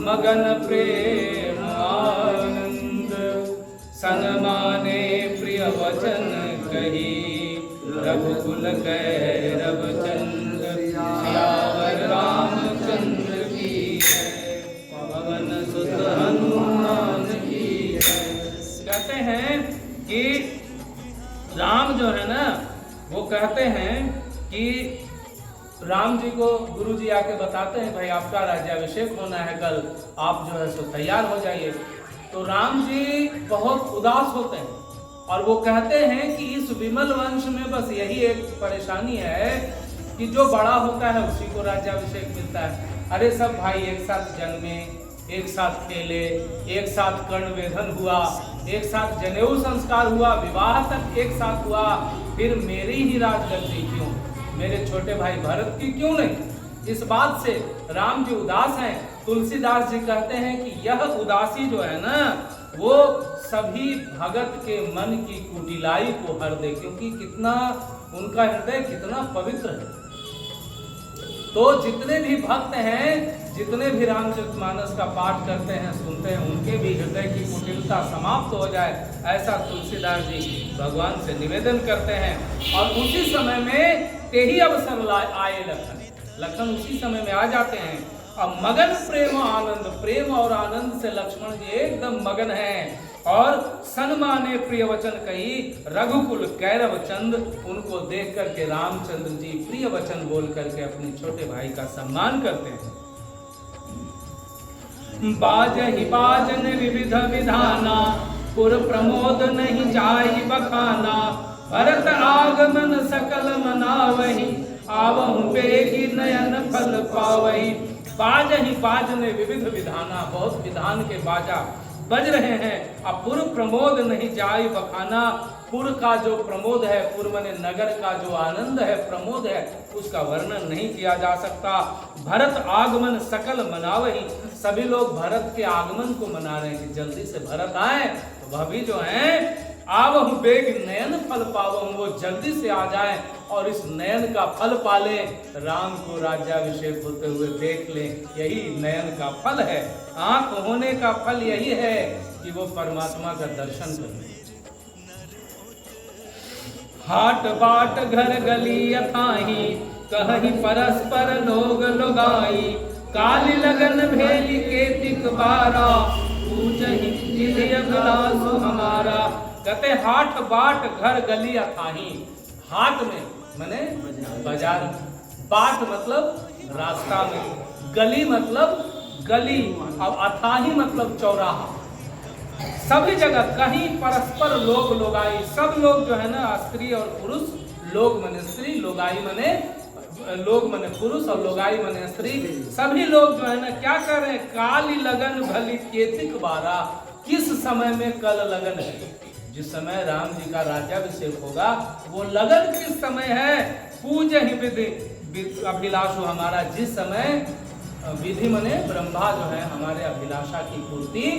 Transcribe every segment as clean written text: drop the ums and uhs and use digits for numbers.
मगन प्रेम आनंद, सनमाने प्रिय वचन कही, रघुकुल कैरव चंद्र, सियावर रामचंद्र की जय, पवन सुत हनुमान की जय। कहते हैं कि राम जो है ना, वो कहते हैं कि राम जी को गुरु जी आके बताते हैं भाई आपका राज्याभिषेक होना है कल, आप जो है सो तैयार हो जाइए। तो राम जी बहुत उदास होते हैं और वो कहते हैं कि इस विमल वंश में बस यही एक परेशानी है कि जो बड़ा होता है उसी को राज्याभिषेक मिलता है। अरे सब भाई एक साथ जन्मे, एक साथ खेले, एक साथ कर्णवेधन हुआ, एक साथ जनेऊ संस्कार हुआ, विवाह तक एक साथ हुआ, फिर मेरी ही राजगद्दी क्यों, मेरे छोटे भाई भरत की क्यों नहीं? इस बात से राम जी उदास हैं। तुलसीदास जी कहते हैं कि यह उदासी जो है ना, वो सभी भगत के मन की कुटिलाई को हर दे, क्योंकि कितना उनका हृदय कितना पवित्र है। तो जितने भी भक्त हैं, जितने भी रामचरितमानस का पाठ करते हैं, सुनते हैं, उनके भी हृदय की कुटिलता समाप्त हो जाए, ऐसा तुलसीदास जी भगवान से निवेदन करते हैं। और उसी समय में यही अवसर आए लखन उसी समय में आ जाते हैं। अब मगन प्रेम आनंद, प्रेम और आनंद से लक्ष्मण जी एकदम मगन हैं। और सन्माने प्रिय वचन कही, रघुकुल कैरव चंद, उनको देख करके रामचंद्र जी प्रिय वचन बोल करके अपने छोटे भाई का सम्मान करते हैं। बाजहि बाजन विविध विधाना, पुर प्रमोद नहीं जाई बखाना, भरत आगमन सकल मनावहि, आवहु बेगी नयन फल पावहि। बाजहि बाजन विविध विधाना, बहुत विधान के बाजा बज रहे हैं। अब पुर प्रमोद नहीं जाई बखाना, पुर का जो प्रमोद है, पुर माने नगर का जो आनंद है, प्रमोद है, उसका वर्णन नहीं किया जा सकता। भरत आगमन सकल मनावहि, सभी लोग भरत के आगमन को मना रहे हैं कि जल्दी से भरत आए। तो वह भी जो है आवहु बेग नयन फल पावहु, वो जल्दी से आ जाए और इस नयन का फल पाले, राम को राज्याभिषेक होते हुए देख ले। यही नयन का फल है, आंख होने का फल यही है कि वो परमात्मा का दर्शन करें। हाट बाट घर गली अथाही, कहीं परस्पर लोग लुगाई, काली लगन भेली केतिक बारा, पूजहि हृदय अभिलाषु हमारा। कहते हाट बाट घर गली अथाही, हाट में माने बाजार, बाट मतलब रास्ता में, गली मतलब गली, अब अथाही मतलब चौराहा। सभी जगह कहीं परस्पर लोग लोगाई, सब लोग जो है ना, स्त्री और पुरुष, लोग मने स्त्री, लोगाई मने लोग मने पुरुष और लोगाई मने स्त्री, सभी लोग जो है ना क्या कर रहे हैं, काली लगन भली केतिक बारा। किस समय में कल लगन है, जिस समय राम जी का राज्याभिषेक होगा, वो लगन किस समय है, पूजहि विधि अभिलाषु हमारा, जिस समय विधि मने ब्रह्मा जो है हमारे अभिलाषा की पूर्ति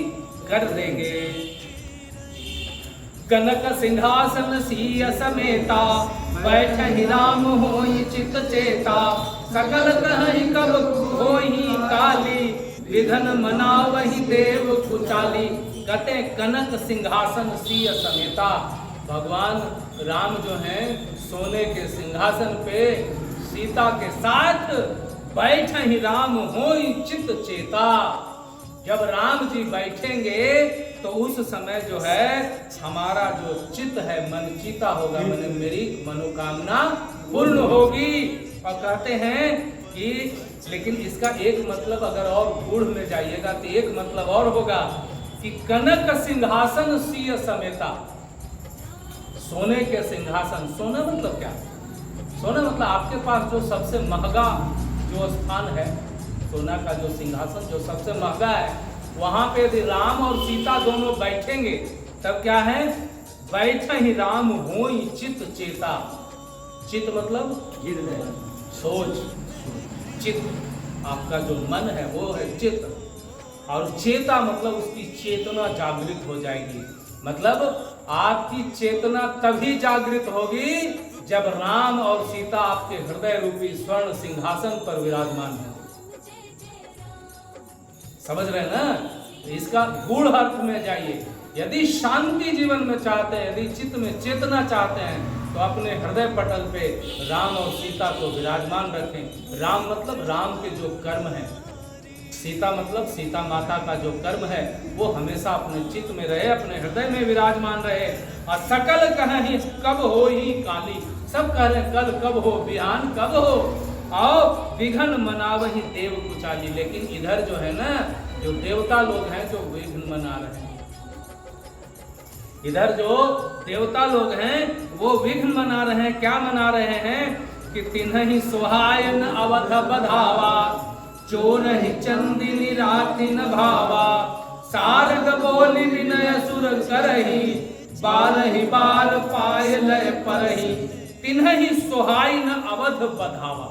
कर देंगे। कनक सिंहासन सिय समेता, बैठहि राम होई चित चेता, सकल कहहि कब होई काली, विधन मनावहि देव कुचाली। कहते कनक सिंहासन सिय समेता, भगवान राम जो हैं सोने के सिंहासन पे सीता के साथ बैठहि राम होई चित चेता। जब राम जी बैठेंगे तो उस समय जो है हमारा जो चित्त है, मन चीता होगा, मैंने मेरी मनोकामना पूर्ण होगी। और कहते हैं कि लेकिन इसका एक मतलब अगर और गूढ़ में जाइएगा तो एक मतलब और होगा कि कनक सिंहासन सिय समेता, सोने के सिंहासन। सोना मतलब क्या? सोना मतलब आपके पास जो सबसे महंगा जो स्थान है, सोना का जो सिंहासन जो सबसे महंगा है, वहां पे यदि राम और सीता दोनों बैठेंगे तब क्या है, बैठहि राम होई चित चेता। चित मतलब सोच, चित्त आपका जो मन है वो है चित्त, और चेता मतलब उसकी चेतना जागृत हो जाएगी। मतलब आपकी चेतना तभी जागृत होगी जब राम और सीता आपके हृदय रूपी स्वर्ण सिंहासन पर विराजमान है। समझ रहे हैं ना? इसका गूढ़ अर्थ में जाइए। यदि शांति जीवन में चाहते हैं, यदि चित्त में चेतना चाहते हैं, तो अपने हृदय पटल पे राम और सीता को विराजमान रखें। राम मतलब राम के जो कर्म है, सीता मतलब सीता माता का जो कर्म है, वो हमेशा अपने चित्त में रहे, अपने हृदय में विराजमान रहे। और सकल कहीं कब हो ही काली, सब कह रहे कल कब हो, बिहान कब हो, और विघ्न मनावही देव कुचाली। लेकिन इधर जो है ना, जो देवता लोग हैं जो विघ्न मना रहे हैं, इधर जो देवता लोग हैं वो विघ्न मना रहे हैं। क्या मना रहे हैं कि तिन्हि सुहायन अवध बधावा, चोर ही चंदिनी राति न भावा, सारग बोली विनय सुर करही, बाल ही बाल पाय लय परही, तिन्हि सुहायन अवध बधावा।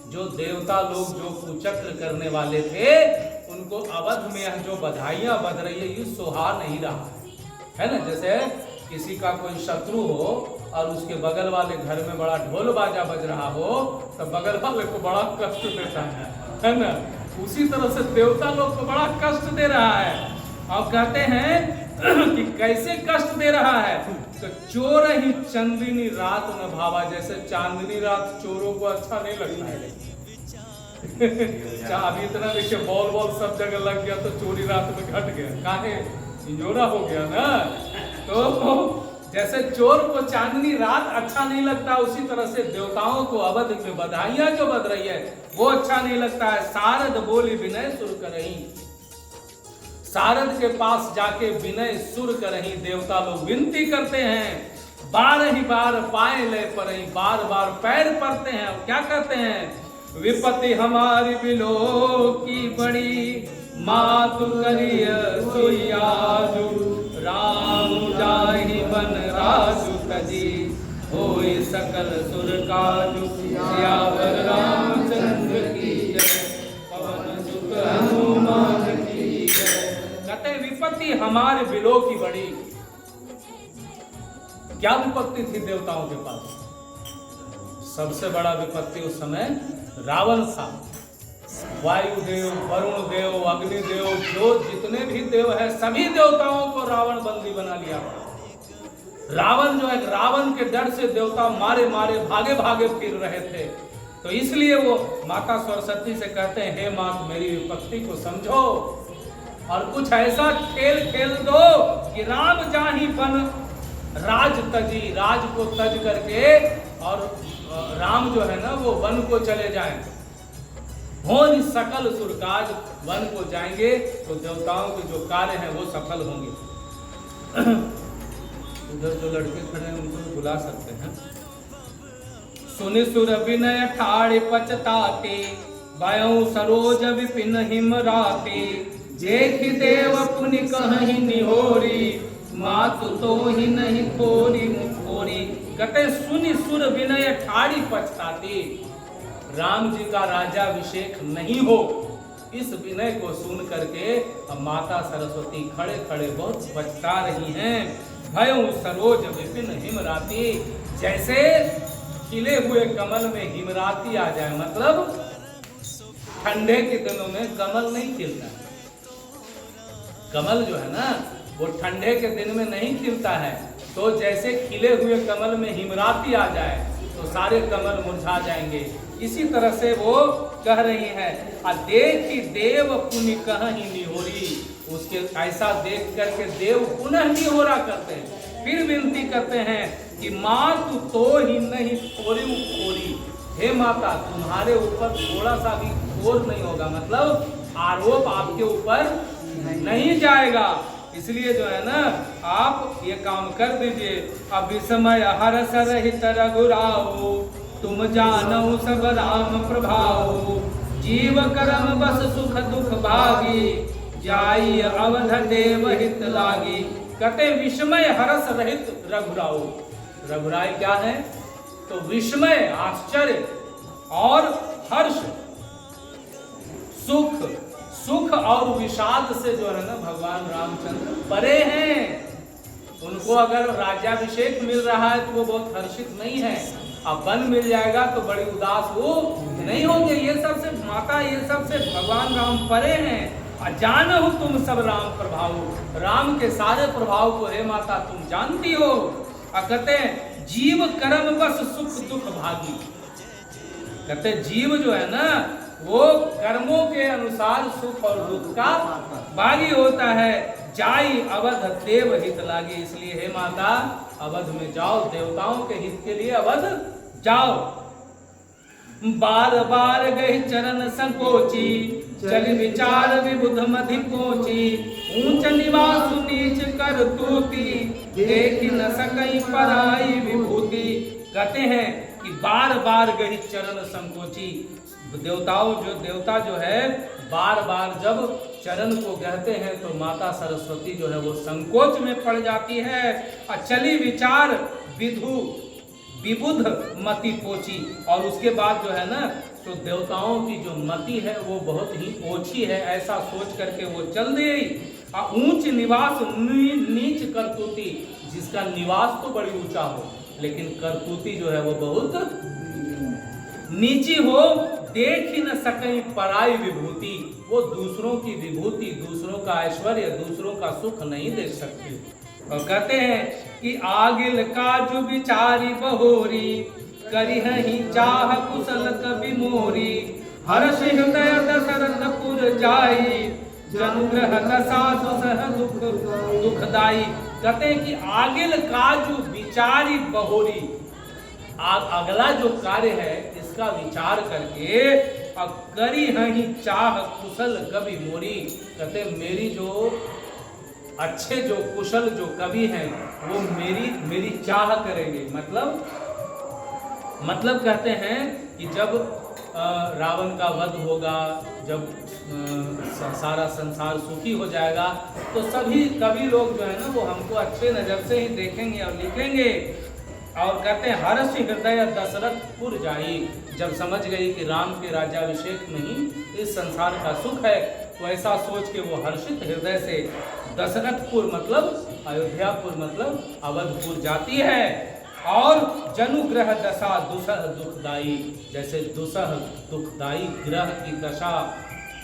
जो देवता लोग जो कुचक्र करने वाले थे, उनको अवध में जो बधाइयां बज रही है, ये सुहा नहीं रहा है ना। जैसे किसी का कोई शत्रु हो और उसके बगल वाले घर में बड़ा ढोल बाजा बज रहा हो, तो बगल वाले को बड़ा कष्ट देता है ना। उसी तरह से देवता लोग को बड़ा कष्ट दे रहा है। और कहते हैं कि कैसे कष्ट दे रहा है, तो चोर ही चंदनी रात न भावा। जैसे चांदनी रात चोरों को अच्छा नहीं लगता है। अभी इतना देखिए बॉल बॉल सब जगह लग गया, तो चोरी रात में घट गया, काहे इंजोरा हो गया ना। तो जैसे चोर को चांदनी रात अच्छा नहीं लगता, उसी तरह से देवताओं को अवध में बधाइयां जो बज रही है वो अच्छा नहीं लगता है। सारद बोली विनय सुर करही, सारद के पास जाके विनय सुर करही, देवता लोग विनती करते हैं। बार ही बार पाए ले परही, बार बार पैर पड़ते हैं। क्या कहते हैं, विपत्ति हमारी बिलो की बड़ी, मातु करिय सोयाजु, राम जाहि बन राजु तजी, होय सकल सुर काजु, सियावर रामचंद्र की जय, पवन सुत हनुमान की जय। कहते विपत्ति हमारे बिलो की बड़ी। क्या विपत्ति थी देवताओं के पास? सबसे बड़ा विपत्ति उस समय रावण था। वायुदेव, वरुण देव, अग्निदेव, जो जितने भी देव है, सभी देवताओं को रावण बंदी बना लिया। रावण जो है, रावण के डर से देवता मारे मारे भागे भागे फिर रहे थे। तो इसलिए वो माता सरस्वती से कहते हैं, हे मां मेरी विपत्ति को समझो और कुछ ऐसा खेल खेल दो कि राम जाहि बन राज तजी, राज को तज करके और राम जो है ना वो वन को चले जाएं। हो सकल सुरकाज, वन को जाएंगे तो देवताओं के जो कार्य हैं वो सफल होंगे। उधर जो लड़के खड़े हैं उनको बुला सकते हैं। सुनि सुर विनय ठाड़ पचताते, भयउ सरोज विपिन हिमराते, जेखि देव पुनि कहि निहोरी, मातु तो ही नहीं खोरी मुखोरी। कहते सुनि सुर विनय ठाड़ी पछताते, राम जी का राज्याभिषेक नहीं हो, इस विनय को सुन करके अब माता सरस्वती खड़े खड़े बहुत पछता रही हैं। भयउ सरोज विपिन हिमराती, जैसे खिले हुए कमल में हिमराती आ जाए, मतलब ठंडे के दिनों में कमल नहीं खिलता। कमल जो है ना वो ठंडे के दिन में नहीं खिलता है, तो जैसे खिले हुए कमल में हिमराती आ जाए तो सारे कमल मुरझा जाएंगे। इसी तरह से वो कह रही है, देखी देव पुनि कहीं निहोरी, उसके ऐसा देख करके देव पुनः निहोरा करते हैं, फिर विनती करते हैं कि मातु तो ही नहीं खोरी खोरी, हे माता तुम्हारे ऊपर थोड़ा सा भी खोर नहीं होगा, मतलब आरोप आपके ऊपर नहीं जाएगा। इसलिए जो है ना आप ये काम कर दीजिए। अब विस्मय हर्ष रहित रघुराओ, तुम जानो सब राम प्रभाओ, जीव कर्म बस सुख दुख भागी, जाई अवध देव हित लागी। कहते विस्मय हर्ष रहित रघुराओ, रघुराई क्या है तो विस्मय आश्चर्य और हर्ष, सुख सुख और विषाद से जो है ना भगवान रामचंद्र परे हैं। उनको अगर राज्याभिषेक मिल रहा है तो वो बहुत हर्षित नहीं है, अब वन मिल जाएगा तो बड़ी उदास वो नहीं होंगे। ये सब से माता, ये सब से भगवान राम परे हैं। जानहु तुम सब राम प्रभाव, राम के सारे प्रभाव को हे माता तुम जानती हो। कहते हैं जीव कर्म बस सुख दुख भागी। कहते जीव जो है ना वो कर्मों के अनुसार सुख और दुख का भागी होता है। जाई अवध देव हित लागे, इसलिए हे माता अवध में जाओ, देवताओं के हित के लिए अवध जाओ। बार बार गए चरण संकोची, चल विचार विबुध मधि पहुंची। ऊंच निवास नीच कर तूती, देख न सकई पराई विभूति। कहते हैं कि बार बार गई चरण संकोची, देवता जो है बार बार जब चरण को कहते हैं तो माता सरस्वती जो है वो संकोच में पड़ जाती है। और चली विचार विबुध मति पोची, और उसके बाद जो है ना तो देवताओं की जो मति है वो बहुत ही ओछी है, ऐसा सोच करके वो चल गई। ऊंच निवास नीच करतूती, जिसका निवास तो बड़ी ऊंचा हो लेकिन करतूती जो है वो बहुत नीची हो। देख ही न सके पराई विभूति, वो दूसरों की विभूति, दूसरों का ऐश्वर्य, दूसरों का सुख नहीं देख सकती। और कहते हैं कि आगिल काजु बिचारी बहोरी, करिहि चाह कुशल कवि मोरी। हर्ष हृदय दशरथ पुर जाई, जनुग्रह दशा दुसह दुखदाई। कहते हैं कि आगिल काजु बिचारी बहोरी, अगला जो कार्य है इसका विचार करके अब करी हही चाह कुशल कवि मोरी। कहते मेरी जो अच्छे जो कुशल जो कवि हैं वो मेरी चाह करेंगे। मतलब कहते हैं कि जब रावण का वध होगा, जब सारा संसार सुखी हो जाएगा तो सभी कवि लोग जो है ना वो हमको अच्छे नजर से ही देखेंगे और लिखेंगे। और कहते हैं हर्ष हृदय दशरथ पुर जाई, जब समझ गई कि राम के राज्याभिषेक में ही इस संसार का सुख है तो ऐसा सोच के वो हर्षित हृदय से दशरथपुर मतलब अयोध्यापुर मतलब अवधपुर जाती है। और जनुग्रह दशा दुसह दुखदाई, जैसे दुसह दुखदाई ग्रह की दशा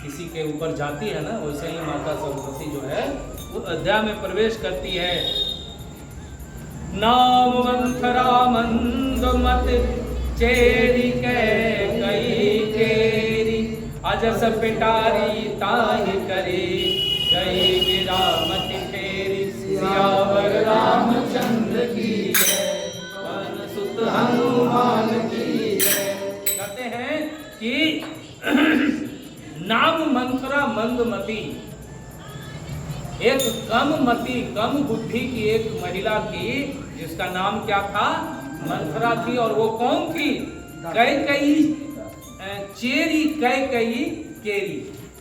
किसी के ऊपर जाती है ना वैसे ही माता सरस्वती जो है वो अयोध्या में प्रवेश करती है। नाम मंथरा मंद मत चेरी कई केरी, अजस पिटारी ताहि करे, गई विरामति फेरी। सियावर रामचंद्र की जय, पवन सुत हनुमान की जय। कहते हैं कि नाम मंथरा मंदमती, एक कम मति कम बुद्धि की एक महिला थी जिसका नाम क्या था, मंथरा थी। और वो कौन थी, कैकई चेरी कैकई केरी,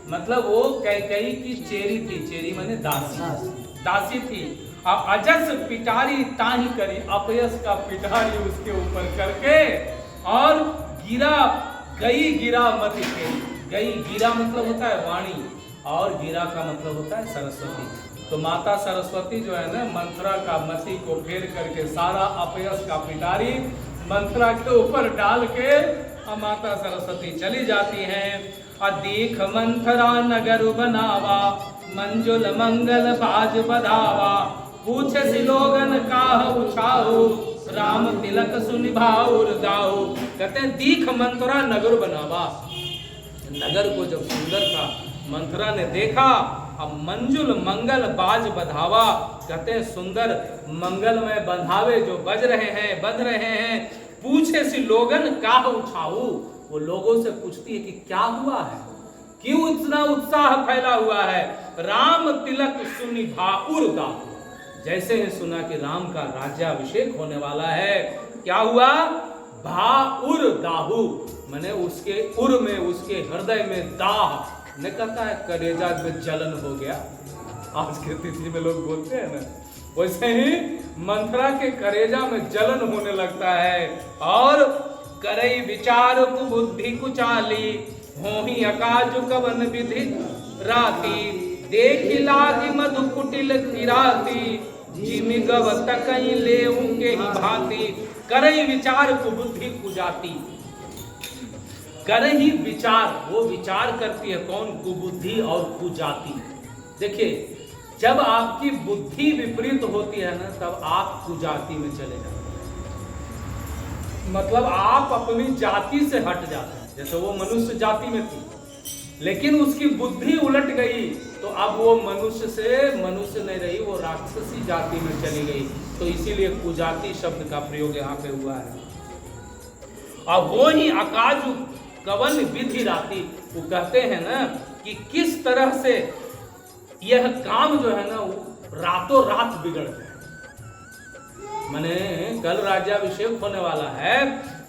मतलब वो कैकई की चेरी थी। चेरी माने दासी थी। अब अजस पिटारी ताही करी, अपयस का पिटारी उसके ऊपर करके और गिरा मत केरी। गई गिरा मतलब होता है वाणी और गिरा का मतलब होता है सरस्वती। तो माता सरस्वती जो है ना मंथरा का मति को फेर करके सारा अपयस का पिटारी मंथरा के ऊपर डाल के माता सरस्वती चली जाती हैं। देख मंथरा नगर बनावा, मंजुल मंगल बाज बधावा। पूछे सिलोगन काह उछाओ, राम तिलक सुनिभाओ दाओ। कहते हैं दीख मंथरा नगर बनावा, नगर को जब सुंदर था मंथरा ने देखा। अब मंजुल मंगल बाज बधावा, कहते हैं सुंदर मंगलमय बंधावे जो बज रहे हैं। पूछे सी लोगन काह उछाऊ, वो लोगों से पूछती है कि क्या हुआ है, क्यों इतना उत्साह फैला हुआ है। राम तिलक सुनि भाउर दाहु, जैसे ही सुना कि राम का राज्याभिषेक होने वाला है, क्या हुआ, भाउर दाहु, मैंने उसके उर में उसके हृदय में दाह ने कहता है कलेजा में जलन हो गया। आज के तिथि में लोग बोलते हैं ना, वैसे ही मंथरा के कलेजा में जलन होने लगता है। और करई विचार बुद्धि कुचाली, होही अकाज कवन विधि राती। देखी लागी मधु कुटिल किराती, जिमि गव तकई लेऊ के ही भांति। करई विचार बुद्धि कुजाती, करही विचार, वो विचार करती है कौन? कुबुद्धि और कुजाति। देखिए, जब आपकी बुद्धि विपरीत होती है ना, तब आप कुजाति में चले जाते हैं। मतलब आप अपनी जाति से हट जाते हैं। जैसे वो मनुष्य जाति में थी, लेकिन उसकी बुद्धि उलट गई, तो अब वो मनुष्य से मनुष्य नहीं रही, वो राक्षसी जाति में चली गई। तो इसीलिए कुजाति शब्द का प्रयोग यहाँ पे हुआ है। और वो ही अकाजु कवन विधि राति, वो कहते हैं ना कि किस तरह से यह काम जो है ना वो रातों रात बिगड़ जाए। माने कल राज्याभिषेक होने वाला है,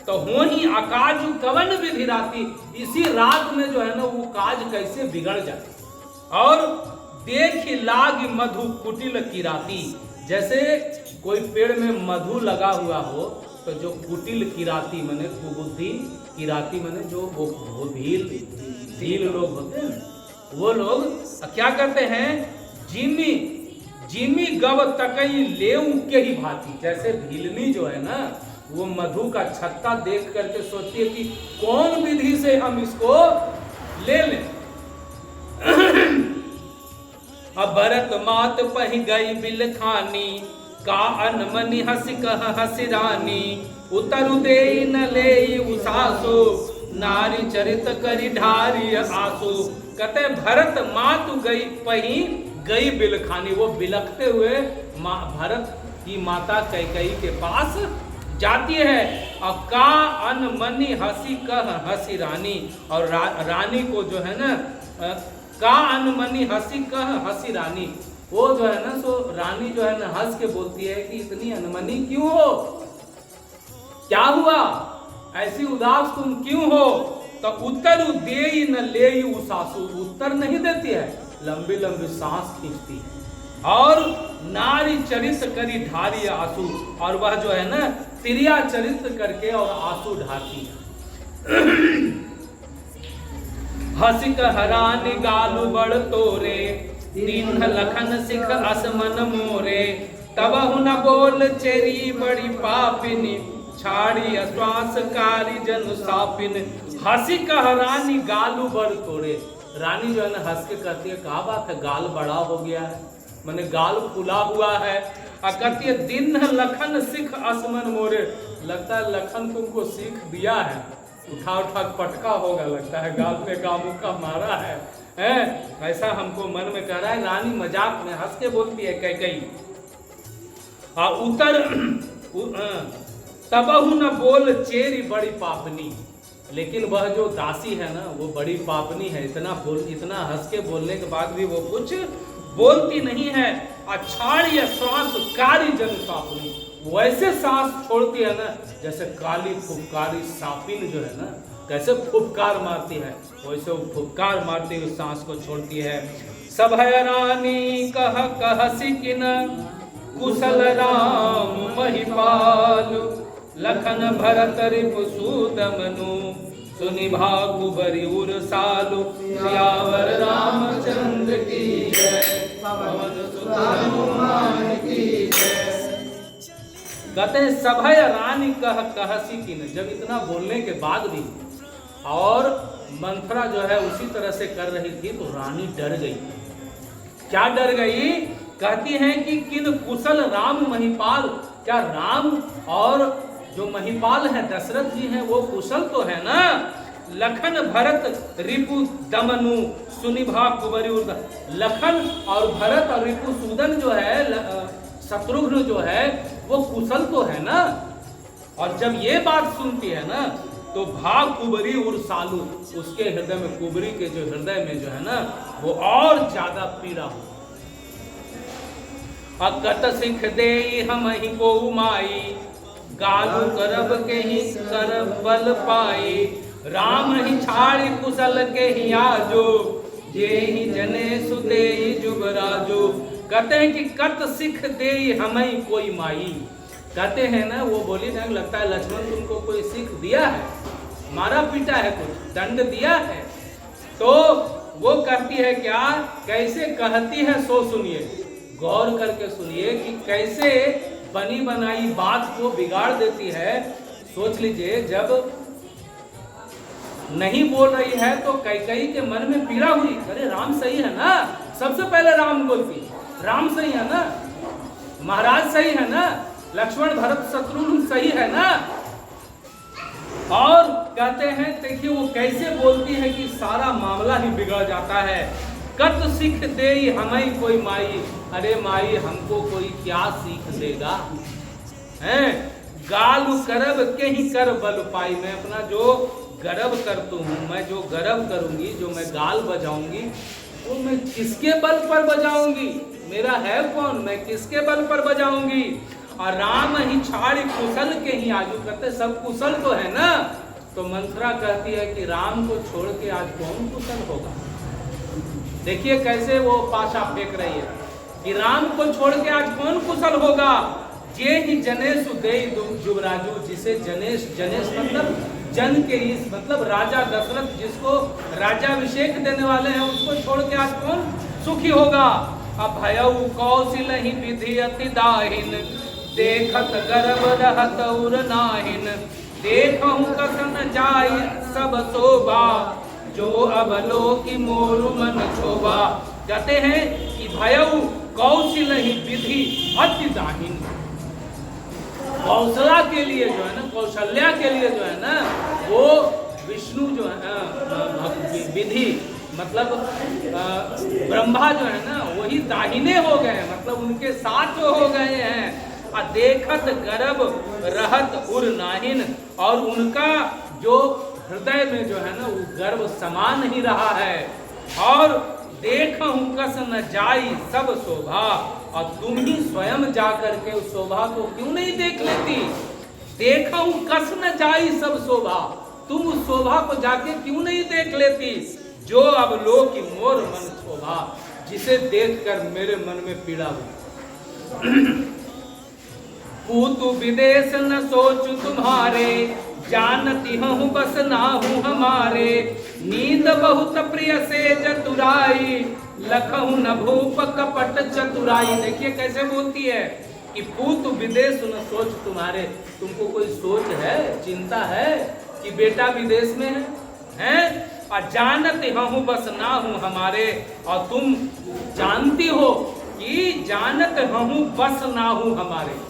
तो हो ही अकाजु कवन विधि राति, इसी रात में जो है ना वो काज कैसे बिगड़ जाए। और देख लाग मधु कुटिल किराती, जैसे कोई पेड़ में मधु लगा हुआ हो, तो जो कुटिल किराती माने कुबुद्धि, किराती माने जो वो भील लोग होते हैं, वो लोग क्या करते हैं? जिमी गव तकई लेऊ के ही भांति। जैसे भीलनी जो है ना, वो मधु का छत्ता देख करके सोचती है कि कौन विधि से हम इसको ले लें। अब भरत मात पही गई बिल खानी, का अनमनी हसी कह हसी रानी, उतरु दे न ले उसासो, नारी चरित करी ढारी आसो। कहते भरत मातु गई पही गई बिल खानी, वो बिलखते हुए भरत की माता कैकेयी के पास जाती है। और का अनमनी हसी कह हसी रानी, और रानी को जो है ना, का अनमनी हसी कह हसी रानी, वो जो है ना सो रानी जो है ना हंस के बोलती है कि इतनी अनमनी क्यों हो, क्या हुआ, ऐसी उदास तुम क्यों हो? तो उत्तर दे न ले उसासु, उत्तर नहीं देती है, लंबी लंबी सांस खींचती है। और नारी चरित करी ढारी आंसू, और वह जो है ना तिरिया चरित्र करके और आंसू ढाती है। हसिक हरानी गालू बड़ तोरे, दीन लखन सिख असमन मोरे, तब न बोल चेरी बड़ी पापिनी, छाड़ी अश्वास कारी जन सापिन। हंसी कह रानी गालू बड़ तोड़े, रानी जो है ना हंस के कहती है कहा बात है, गाल बड़ा हो गया है, मैंने गाल फुला हुआ है। और कहती है दिन लखन सिख असमन मोरे, लगता है लखन तुमको सीख दिया है, उठा उठा पटका होगा, लगता है गाल पे कामू का मारा है, ऐसा हमको मन में कह रहा है। रानी मजाक में हंस के बोलती है कैकेयी। उतर तबहु न बोल चेरी बड़ी पापनी, लेकिन वह जो दासी है ना वो बड़ी पापनी है, इतना हंस के बोलने के बाद भी वो कुछ बोलती नहीं है। अछाड़ी श्वास कारी जन सापिनी, वैसे सांस छोड़ती है ना जैसे काली फुफकारी सापिन जो है ना कैसे फुफकार मारती है, वैसे वो फुफकार मारती हुई सांस को छोड़ती है। सब है रानी कह सिकिन, कुशल राम महिपाल, लखन भरत रिपु सूदमनु, सुनि भागुबरी उरसालु, सियावर रामचंद्र की जय, पवन सुत हनुमान की जय। कहते हैं सभय रानी कह सिकिन, जब इतना बोलने के बाद भी और मंथरा जो है उसी तरह से कर रही थी तो रानी डर गई। क्या डर गई? कहती हैं कि किन कुशल राम महिपाल, क्या राम और जो महिपाल है दशरथ जी हैं वो कुशल तो है ना। लखन भरत रिपु दमनु सुनिभा कुबरी, लखन और भरत और रिपु सूदन जो है शत्रुघ्न जो है वो कुशल तो है ना। और जब ये बात सुनती है ना तो भाग कुबरी उर्सालु, उसके हृदय में, कुबरी के जो हृदय में जो है ना वो और ज्यादा पीड़ा हो। अकत सिख दे हम ही को उमाई, गालू करब के ही कर बल पाई, राम ही छाड़ी कुशल के ही आजो, जे ही जने सुते ही जुबराजो। कहते हैं कि कत सिख दे हमें कोई माई, कहते हैं ना वो बोली ना लगता है लक्ष्मण तुमको कोई सिख दिया है, मारा पीटा है, कुछ दंड दिया है। तो वो कहती है क्या, कैसे कहती है सो सुनिए, गौर करके सुनिए कि कैसे बनी बनाई बात को बिगाड़ देती है। सोच लीजिए जब नहीं बोल रही है तो कैकेयी के मन में पीड़ा हुई, अरे राम सही है ना, सबसे पहले राम बोलती, राम सही है ना, महाराज सही है ना, लक्ष्मण भरत शत्रुघ्न सही है ना। और कहते हैं देखिए वो कैसे बोलती है कि सारा मामला ही बिगड़ जाता है। कत सीख दे हमें कोई माई, अरे माई हमको कोई क्या सीख देगा, हैं गाल करब के ही कर बल पाई, मैं अपना जो गर्व करता हूँ, मैं जो गर्व करूंगी, जो मैं गाल बजाऊंगी वो मैं किसके बल पर बजाऊंगी, मेरा है कौन, मैं किसके बल पर बजाऊंगी। और राम ही छाड़ी कुशल के ही आजू करते, सब कुशल तो है ना। तो मंथरा कहती है कि राम को छोड़ के आज कौन कुशल होगा। देखिए कैसे वो पाशा फेंक रही है कि राम को छोड़ के आज कौन कुशल होगा। जे ही जनेश दे युवराजू, जिसे जनेश, जनेश मतलब जन के इस मतलब राजा दशरथ जिसको राजाभिषेक देने वाले हैं उसको छोड़ के आज कौन सुखी होगा। अब भयउ कौशल ही विधि अति दाहिन, देखत गर्भ रहत उर नाहिन, देखहु कसन जाय सब शोभा, जो अवलोकि मोरु मन क्षोभा। कहते हैं कि भयउ कौशल ही विधि अति दाहिन, कौशला के लिए जो है ना, कौशल्या के लिए जो है ना वो विष्णु जो है ना विधि मतलब ब्रह्मा जो है ना वही दाहिने हो गए, मतलब उनके साथ हो गए हैं। देखत गर्भ रहत उर नाहिन, और उनका जो हृदय में जो है ना वो गर्भ समा नहीं रहा है। और देखहु कस न जाई सब शोभा, और तुम ही स्वयं जा करके उस शोभा को क्यों नहीं देख लेती। देखहु कस न जाई सब शोभा, तुम उस शोभा को जाके क्यों नहीं देख लेती। जो अब लोग की मोर मन शोभा, जिसे देखकर मेरे मन में पीड़ा हुई। पूतु विदेश न सोचु तुम्हारे, जानती हूँ बस ना हूँ हमारे। नींद बहुत प्रिय से चतुराई, लखहु न भूप कपट चतुराई। देखिए कैसे बोलती है कि पूतु विदेश न सोच तुम्हारे, तुमको कोई सोच है, चिंता है कि बेटा विदेश में है। और जानते हूँ बस ना हूँ हमारे, और तुम जानती हो कि जानत हूँ बस ना हूँ हमारे।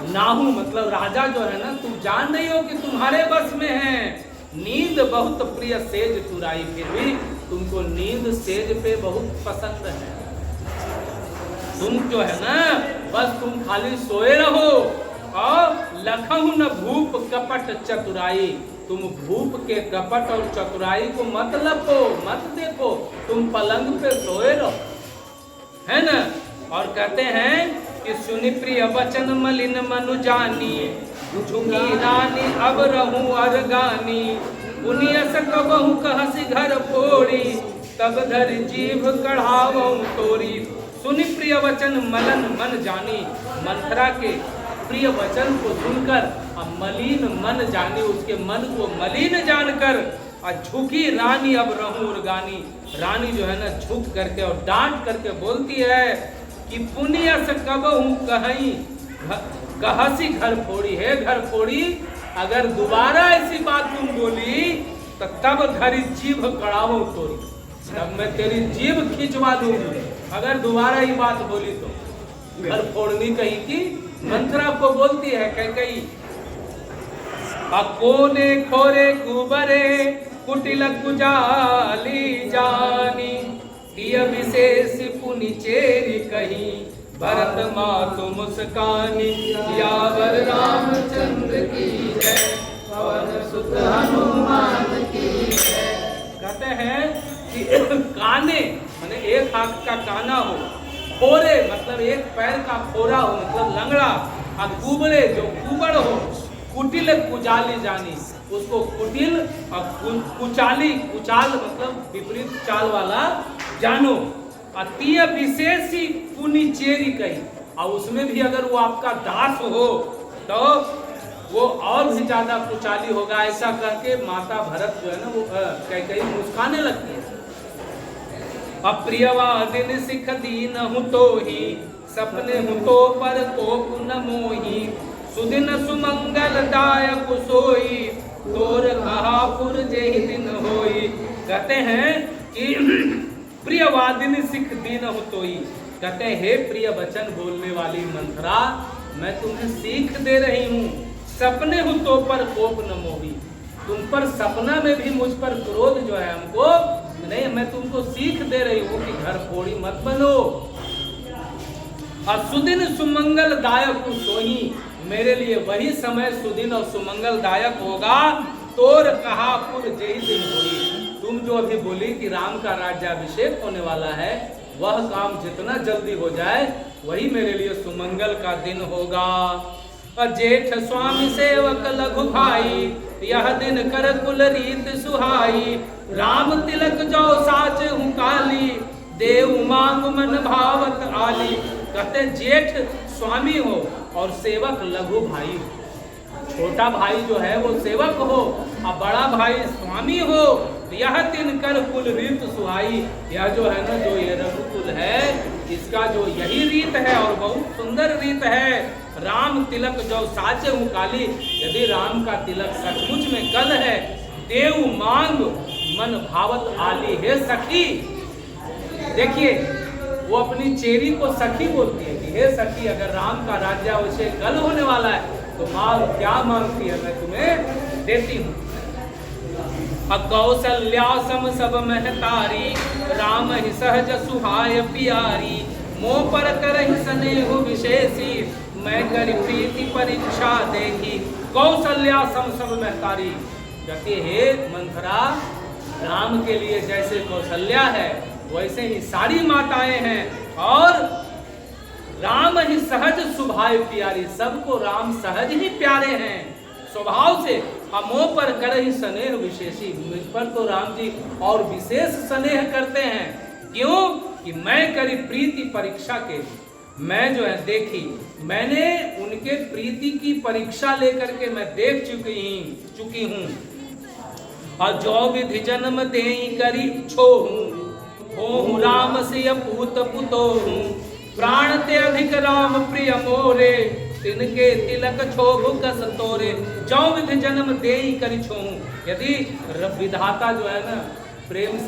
नाहू मतलब राजा जो है ना, तुम जान नहीं हो कि तुम्हारे बस में है। नींद बहुत प्रिय सेज तुराई, फिर भी तुमको नींद सेज पे बहुत पसंद है। तुम जो है ना बस तुम खाली सोए रहो। और लखहु न भूप कपट चतुराई, तुम भूप के कपट और चतुराई को मत लपो, मत देखो, तुम पलंग पे सोए रहो, है ना। और कहते हैं कि सुनि प्रिय वचन मलिन मनु जानी, झुकी रानी अब रहूं अरगानी। पुनियस कबहु कहसी घर फोड़ी, तब धर जीभ कढ़ावऊं तोरी। सुनि प्रिय वचन मलन मन जानी, मंथरा के प्रिय वचन को सुनकर अब मलिन मन जानी, उसके मन को मलिन जानकर और झुकी रानी अब रहूं अरगानी। रानी जो है ना झुक करके और डांट करके बोलती है कि पुनियस कबहु कहीं कहसी घर फोड़ी, है घर फोड़ी, अगर दोबारा ऐसी बात तुम बोली तो तब धरी जीभ कड़ावो तोरी, तब मैं तेरी जीभ खिंचवा दूंगी। अगर दोबारा ये बात बोली तो घर फोड़नी कहीं की मंथरा को बोलती है कैकेयी। कोने खोरे कुबरे कुटिल कुजाली जानी, दिय विशेष पुनि चेरी कहीं, भरत मातु मुस्कानी। यावर रामचंद्र की जय, पवन सुत हनुमान की जय। कहते हैं कि काने माने एक आंख का काना हो, खोरे मतलब एक पैर का खोरा हो मतलब लंगड़ा, और कुबड़े जो कुबड़ हो, कुटिल कुचाली जानी, उसको कुटिल और कुचाली, कुचाल मतलब विपरीत चाल वाला जानो। अतीय विशेषी पुनि चेरी कही, और उसमें भी अगर वो आपका दास हो तो वो और भी ज्यादा कुचाली होगा। ऐसा करके माता भरत जो है ना वो कैकेयी मुस्काने लगती है। अप्रियवा दिन सिख दीन हूँ तो ही, सपने हूँ तो पर तो पुन मोही। सुदिन सुमंगल दायक सोई, तोर कहापुर जेहि दिन होई। कहते हैं कि प्रियवादिनी सिख दीन हो तोई। कहते हैं हे प्रिय वचन बोलने वाली मंथरा, मैं तुम्हें सीख दे रही हूँ। सपने हो तो पर कोप न मोही। तुम पर सपना में भी मुझ पर क्रोध जो है हमको नहीं, मैं तुमको सीख दे रही हूँ कि घर फोड़ी मत बनो। और सुदिन सुमंगल दायक सोही, मेरे लिए वही समय सुदिन और सुमंगल दायक होगा। तोर कहापुर जेहि दिन होई। तुम जो अभी बोली कि राम का राज्याभिषेक होने वाला है, वह काम जितना जल्दी हो जाए वही मेरे लिए सुमंगल का दिन होगा। और जेठ स्वामी सेवक लघु भाई, यह दिन कर कुल रीत सुहाई। राम तिलक जो साच हूँ काली, देव मांग मन भावत आली। कहते जेठ स्वामी हो और सेवक लघु भाई हो। छोटा भाई जो है वो सेवक हो और बड़ा भाई स्वामी हो। यह दिन कर कुल रीत सुहाई। यह जो है ना, जो ये रघुकुल है, इसका जो यही रीत है और बहुत सुंदर रीत है। राम तिलक जो साचे हूँ काली, यदि राम का तिलक सचमुच में कल है। देव मांग मन भावत आली। हे सखी, देखिए वो अपनी चेरी को सखी बोलती है कि हे सखी, अगर राम का राज्याभिषेक कल होने वाला है तो माँ क्या मांगती है, मैं तुम्हें देती हूँ। कौशल्या सम सब महतारी, राम ही सहज सुहाय पियारी। मोह पर करहि स्नेह विशेषी, मैं करी प्रीति परीक्षा देखी। कौशल्या सम सब महतारी। कहती हे मंथरा, राम के लिए जैसे कौशल्या है वैसे ही सारी माताएं हैं। और राम ही सहज सुभाय प्यारी। सबको राम सहज ही प्यारे हैं स्वभाव से। हमों पर करहि स्नेह विशेषी। मुझ पर तो राम जी और विशेष स्नेह करते हैं। क्यों? कि मैं करी प्रीति परीक्षा के। मैं जो है देखी, मैंने उनके प्रीति की परीक्षा लेकर के मैं देख चुकी हूँ। और जो विधि जन्म देई करी छोहूं, होहूं राम सिय पूत पुतोहूं। प्राण ते अधिक राम प्रिय मोरे, तिनके तिलक छोभु कस तोरे। जो विधि जन्म देई करी छोहूं। यदि विधाता जो है ना प्रेम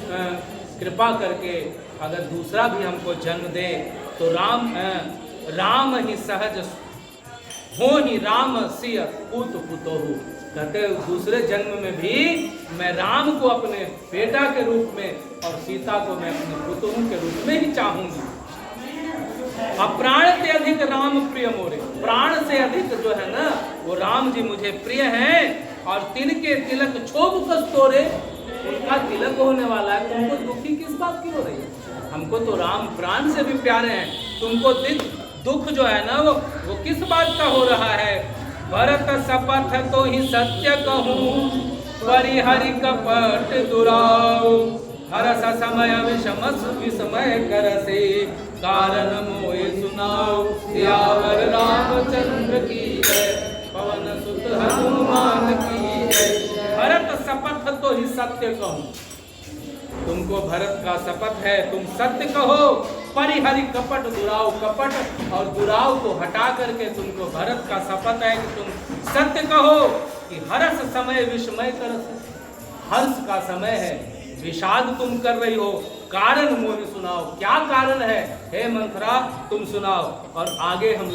कृपा करके अगर दूसरा भी हमको जन्म दे तो राम ही सहज हो ही राम सिय पूत पुतोहु। कहते दूसरे जन्म में भी मैं राम को अपने बेटा के रूप में और सीता को मैं अपने पुतोहु के रूप में ही चाहूंगी। प्राण से अधिक राम प्रिय मोरे। प्राण से अधिक जो है ना वो राम जी मुझे प्रिय हैं। और तिनके तिलक छोभ कस तोरे। उनका तिलक होने वाला है, तुमको दुखी किस बात की हो रही है? हमको तो राम प्राण से भी प्यारे हैं। तुमको दुख जो है ना वो किस बात का हो रहा है? भरत शपथ तो ही सत्य कहूँ, परिहरि कपट दुराऊ। हरस समय विस्मय करसे, कारण मोहे सुनाओ। सियावर रामचंद्र की जय, पवन सुत हनुमान की जय। भरत शपथ तो ही सत्य कहूँ। तुमको भरत का शपथ है, तुम सत्य कहो। परिहरि कपट दुराव। कपट और दुराव को हटा करके तुमको भरत का शपथ है कि तुम सत्य कहो। कि हर्ष समय विस्मय कर, हर्ष का समय है, विषाद तुम कर रही हो। कारण मोहे सुनाओ। क्या कारण है हे मंथरा, तुम सुनाओ। और आगे हम लोग